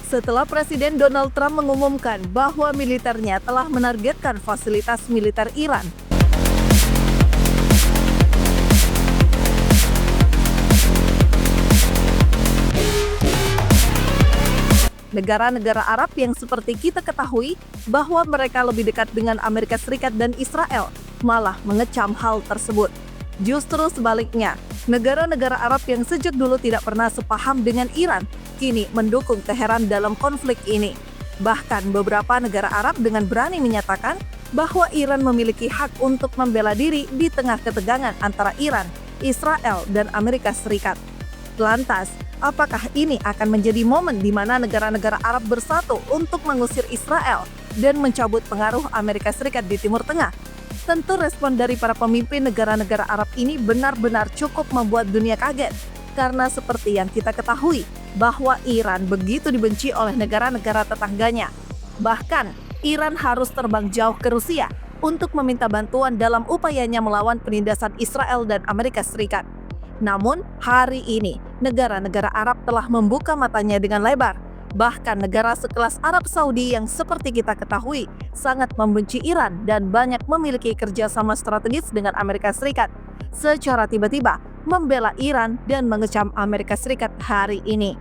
setelah Presiden Donald Trump mengumumkan bahwa militernya telah menargetkan fasilitas militer Iran. Negara-negara Arab yang seperti kita ketahui bahwa mereka lebih dekat dengan Amerika Serikat dan Israel malah mengecam hal tersebut. Justru sebaliknya, negara-negara Arab yang sejak dulu tidak pernah sepaham dengan Iran kini mendukung Teheran dalam konflik ini. Bahkan beberapa negara Arab dengan berani menyatakan bahwa Iran memiliki hak untuk membela diri di tengah ketegangan antara Iran, Israel, dan Amerika Serikat. Lantas, apakah ini akan menjadi momen di mana negara-negara Arab bersatu untuk mengusir Israel dan mencabut pengaruh Amerika Serikat di Timur Tengah? Tentu respon dari para pemimpin negara-negara Arab ini benar-benar cukup membuat dunia kaget. Karena seperti yang kita ketahui, bahwa Iran begitu dibenci oleh negara-negara tetangganya. Bahkan, Iran harus terbang jauh ke Rusia untuk meminta bantuan dalam upayanya melawan penindasan Israel dan Amerika Serikat. Namun, hari ini, negara-negara Arab telah membuka matanya dengan lebar. Bahkan negara sekelas Arab Saudi yang seperti kita ketahui sangat membenci Iran dan banyak memiliki kerjasama strategis dengan Amerika Serikat, secara tiba-tiba membela Iran dan mengecam Amerika Serikat hari ini.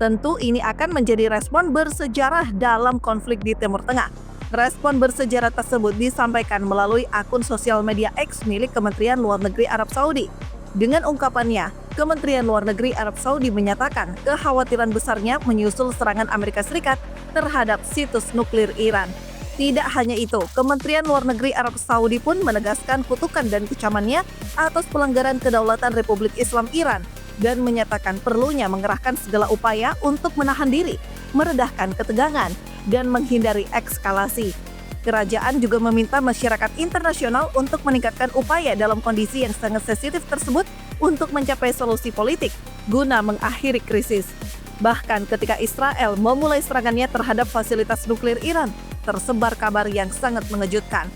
Tentu ini akan menjadi respon bersejarah dalam konflik di Timur Tengah. Respon bersejarah tersebut disampaikan melalui akun sosial media X milik Kementerian Luar Negeri Arab Saudi. Dengan ungkapannya, Kementerian Luar Negeri Arab Saudi menyatakan kekhawatiran besarnya menyusul serangan Amerika Serikat terhadap situs nuklir Iran. Tidak hanya itu, Kementerian Luar Negeri Arab Saudi pun menegaskan kutukan dan kecamannya atas pelanggaran kedaulatan Republik Islam Iran dan menyatakan perlunya mengerahkan segala upaya untuk menahan diri, meredahkan ketegangan, dan menghindari ekskalasi. Kerajaan juga meminta masyarakat internasional untuk meningkatkan upaya dalam kondisi yang sangat sensitif tersebut untuk mencapai solusi politik guna mengakhiri krisis. Bahkan ketika Israel memulai serangannya terhadap fasilitas nuklir Iran, tersebar kabar yang sangat mengejutkan.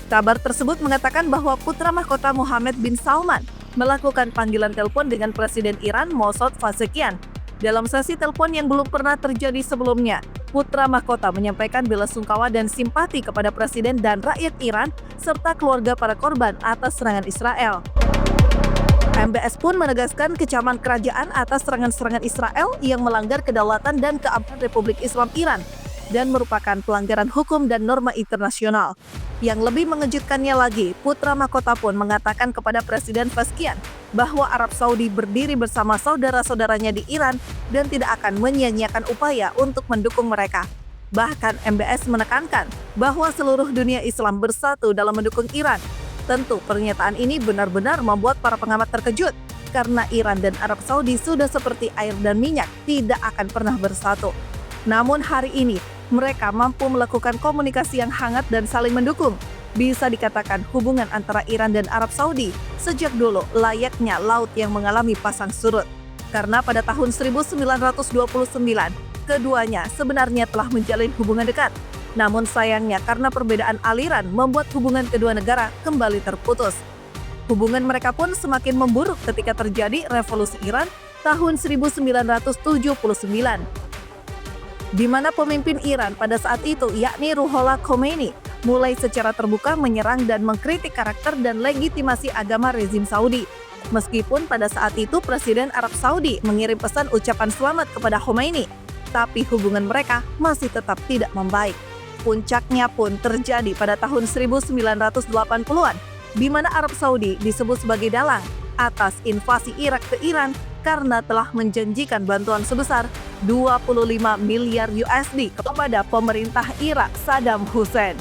Kabar tersebut mengatakan bahwa putra mahkota Mohammed bin Salman melakukan panggilan telepon dengan Presiden Iran Mossad Pezeshkian. Dalam sesi telepon yang belum pernah terjadi sebelumnya, putra mahkota menyampaikan bela sungkawa dan simpati kepada Presiden dan rakyat Iran serta keluarga para korban atas serangan Israel. MBS pun menegaskan kecaman kerajaan atas serangan-serangan Israel yang melanggar kedaulatan dan keamanan Republik Islam Iran dan merupakan pelanggaran hukum dan norma internasional. Yang lebih mengejutkannya lagi, putra mahkota pun mengatakan kepada Presiden Pezeshkian bahwa Arab Saudi berdiri bersama saudara-saudaranya di Iran dan tidak akan menyia-nyiakan upaya untuk mendukung mereka. Bahkan MBS menekankan bahwa seluruh dunia Islam bersatu dalam mendukung Iran. Tentu pernyataan ini benar-benar membuat para pengamat terkejut karena Iran dan Arab Saudi sudah seperti air dan minyak, tidak akan pernah bersatu. Namun hari ini, mereka mampu melakukan komunikasi yang hangat dan saling mendukung. Bisa dikatakan hubungan antara Iran dan Arab Saudi sejak dulu layaknya laut yang mengalami pasang surut. Karena pada tahun 1929, keduanya sebenarnya telah menjalin hubungan dekat. Namun sayangnya karena perbedaan aliran membuat hubungan kedua negara kembali terputus. Hubungan mereka pun semakin memburuk ketika terjadi revolusi Iran tahun 1979. Di mana pemimpin Iran pada saat itu, yakni Ruhollah Khomeini, mulai secara terbuka menyerang dan mengkritik karakter dan legitimasi agama rezim Saudi. Meskipun pada saat itu Presiden Arab Saudi mengirim pesan ucapan selamat kepada Khomeini, tapi hubungan mereka masih tetap tidak membaik. Puncaknya pun terjadi pada tahun 1980-an, di mana Arab Saudi disebut sebagai dalang atas invasi Irak ke Iran karena telah menjanjikan bantuan sebesar 25 miliar USD kepada pemerintah Irak Saddam Hussein.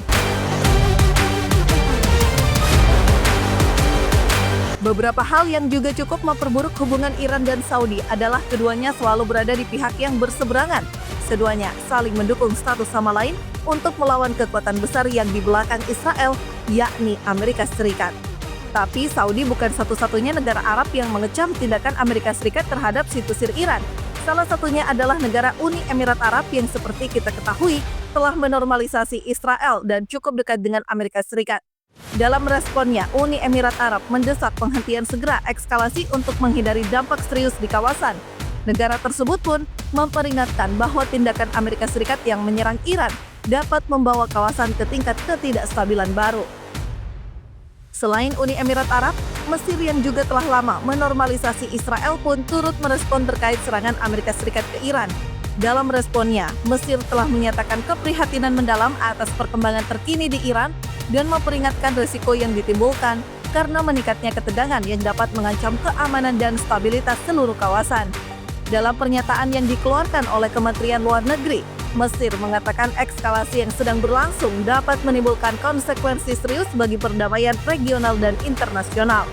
Beberapa hal yang juga cukup memperburuk hubungan Iran dan Saudi adalah keduanya selalu berada di pihak yang berseberangan. Keduanya saling mendukung satu sama lain untuk melawan kekuatan besar yang di belakang Israel, yakni Amerika Serikat. Tapi Saudi bukan satu-satunya negara Arab yang mengecam tindakan Amerika Serikat terhadap situs sir Iran. Salah satunya adalah negara Uni Emirat Arab yang seperti kita ketahui telah menormalisasi Israel dan cukup dekat dengan Amerika Serikat. Dalam responnya, Uni Emirat Arab mendesak penghentian segera ekskalasi untuk menghindari dampak serius di kawasan. Negara tersebut pun memperingatkan bahwa tindakan Amerika Serikat yang menyerang Iran dapat membawa kawasan ke tingkat ketidakstabilan baru. Selain Uni Emirat Arab, Mesir yang juga telah lama menormalisasi Israel pun turut merespon terkait serangan Amerika Serikat ke Iran. Dalam responnya, Mesir telah menyatakan keprihatinan mendalam atas perkembangan terkini di Iran dan memperingatkan risiko yang ditimbulkan karena meningkatnya ketegangan yang dapat mengancam keamanan dan stabilitas seluruh kawasan. Dalam pernyataan yang dikeluarkan oleh Kementerian Luar Negeri, Mesir mengatakan eskalasi yang sedang berlangsung dapat menimbulkan konsekuensi serius bagi perdamaian regional dan internasional.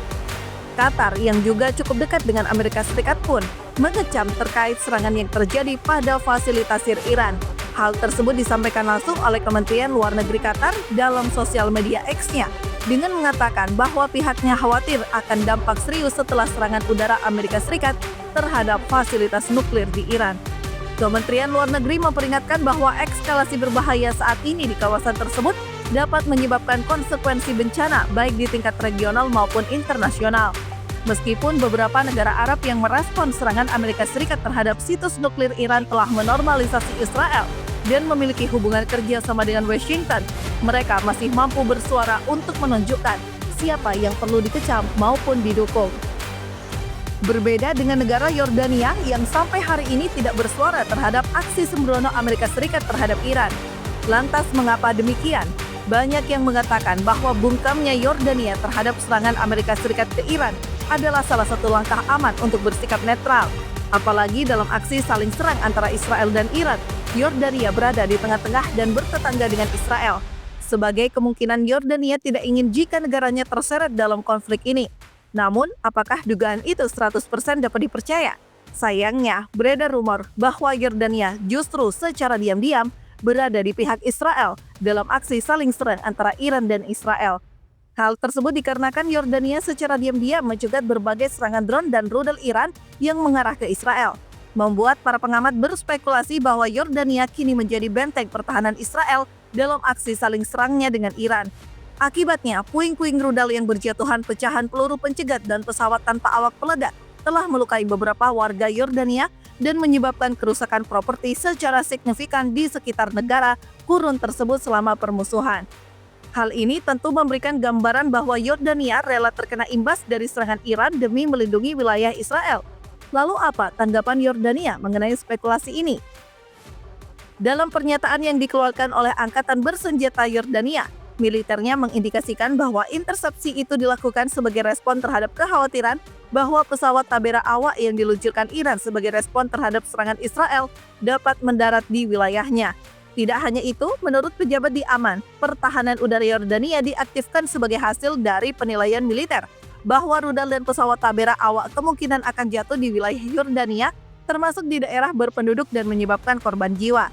Qatar yang juga cukup dekat dengan Amerika Serikat pun mengecam terkait serangan yang terjadi pada fasilitasir Iran. Hal tersebut disampaikan langsung oleh Kementerian Luar Negeri Qatar dalam sosial media X-nya dengan mengatakan bahwa pihaknya khawatir akan dampak serius setelah serangan udara Amerika Serikat terhadap fasilitas nuklir di Iran. Kementerian Luar Negeri memperingatkan bahwa eskalasi berbahaya saat ini di kawasan tersebut dapat menyebabkan konsekuensi bencana baik di tingkat regional maupun internasional. Meskipun beberapa negara Arab yang merespons serangan Amerika Serikat terhadap situs nuklir Iran telah menormalisasi Israel dan memiliki hubungan kerja sama dengan Washington, mereka masih mampu bersuara untuk menunjukkan siapa yang perlu dikecam maupun didukung. Berbeda dengan negara Yordania yang sampai hari ini tidak bersuara terhadap aksi sembrono Amerika Serikat terhadap Iran. Lantas mengapa demikian? Banyak yang mengatakan bahwa bungkamnya Yordania terhadap serangan Amerika Serikat ke Iran adalah salah satu langkah aman untuk bersikap netral. Apalagi dalam aksi saling serang antara Israel dan Iran, Yordania berada di tengah-tengah dan bertetangga dengan Israel. Sebagai kemungkinan Yordania tidak ingin jika negaranya terseret dalam konflik ini. Namun, apakah dugaan itu 100% dapat dipercaya? Sayangnya, beredar rumor bahwa Yordania justru secara diam-diam berada di pihak Israel dalam aksi saling serang antara Iran dan Israel. Hal tersebut dikarenakan Yordania secara diam-diam mencegat berbagai serangan drone dan rudal Iran yang mengarah ke Israel, membuat para pengamat berspekulasi bahwa Yordania kini menjadi benteng pertahanan Israel dalam aksi saling serangnya dengan Iran. Akibatnya, puing-puing rudal yang berjatuhan pecahan peluru pencegat dan pesawat tanpa awak peledak telah melukai beberapa warga Yordania dan menyebabkan kerusakan properti secara signifikan di sekitar negara kurun tersebut selama permusuhan. Hal ini tentu memberikan gambaran bahwa Yordania rela terkena imbas dari serangan Iran demi melindungi wilayah Israel. Lalu apa tanggapan Yordania mengenai spekulasi ini? Dalam pernyataan yang dikeluarkan oleh Angkatan Bersenjata Yordania, militernya mengindikasikan bahwa intersepsi itu dilakukan sebagai respon terhadap kekhawatiran bahwa pesawat Tabera awak yang diluncurkan Iran sebagai respon terhadap serangan Israel dapat mendarat di wilayahnya. Tidak hanya itu, menurut pejabat di Aman, pertahanan udara Yordania diaktifkan sebagai hasil dari penilaian militer bahwa rudal dan pesawat Tabera awak kemungkinan akan jatuh di wilayah Yordania, termasuk di daerah berpenduduk dan menyebabkan korban jiwa.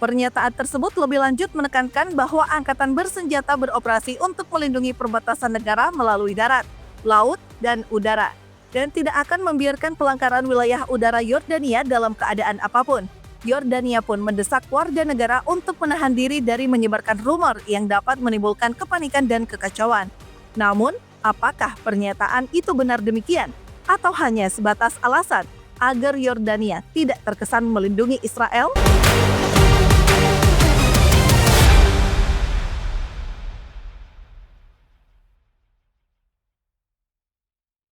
Pernyataan tersebut lebih lanjut menekankan bahwa angkatan bersenjata beroperasi untuk melindungi perbatasan negara melalui darat, laut, dan udara, dan tidak akan membiarkan pelanggaran wilayah udara Yordania dalam keadaan apapun. Yordania pun mendesak warga negara untuk menahan diri dari menyebarkan rumor yang dapat menimbulkan kepanikan dan kekacauan. Namun, apakah pernyataan itu benar demikian? Atau hanya sebatas alasan agar Yordania tidak terkesan melindungi Israel?